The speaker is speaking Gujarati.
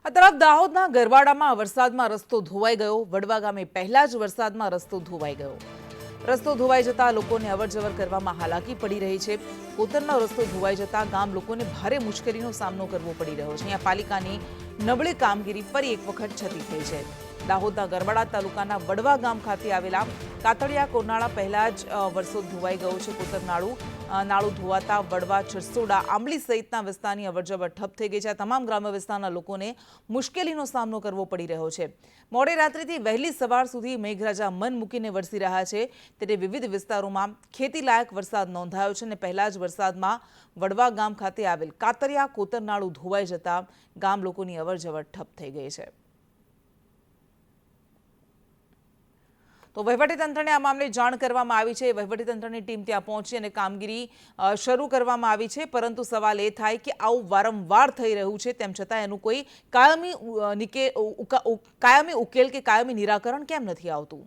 આ તરફ દાહોદના ગરવાડામાં વરસાદમાં રસ્તો ધોવાઈ ગયો। વડવા ગામે પહેલા જ વરસાદમાં રસ્તો ધોવાઈ ગયો। રસ્તો ધોવાઈ જતા લોકોને અવરજવર કરવામાં હાલાકી પડી રહી છે। કોતરનો રસ્તો ધોવાઈ જતા ગામ લોકોને ભારે મુશ્કેલીનો સામનો કરવો પડી રહ્યો છે। અહીંયા પાલિકાની નબળી કામગીરી ફરી એક વખત છતી થઈ છે। દાહોદના ગરવાડા તાલુકાના વડવા ગામ ખાતે આવેલા કાતળિયા કોરનાળા પહેલા જ વરસો ધોવાઈ ગયો છે। કોતર નાળું ધોવાતા વડવા, છરસોડા, આંબલી સહિતના વિસ્તારની અવરજવર ઠપ થઈ ગઈ છે। તમામ ગ્રામ્ય વિસ્તારના લોકોને મુશ્કેલીનો સામનો કરવો પડી રહ્યો છે। મોડી રાત્રિથી વહેલી સવાર સુધી મેઘરાજા મન મૂકીને વરસી રહ્યા છે, ત્યારે વિવિધ વિસ્તારોમાં ખેતીલાયક વરસાદ નોંધાયો છે અને પહેલા જ વરસાદમાં વડવા ગામ ખાતે આવેલ કાતરિયા કોતરનાળું ધોવાઈ જતા ગામ લોકોની અવરજવર ઠપ થઈ ગઈ છે। તો વહીવટીતંત્રને આ મામલે જાણ કરવામાં આવી છે। વહીવટીતંત્રની ટીમ ત્યાં પહોંચી અને કામગીરી શરૂ કરવામાં આવી છે, પરંતુ સવાલ એ થાય કે આવું વારંવાર થઈ રહ્યું છે, તેમ છતાં એનું કોઈ કાયમી ઉકેલ કે કાયમી નિરાકરણ કેમ નથી આવતું।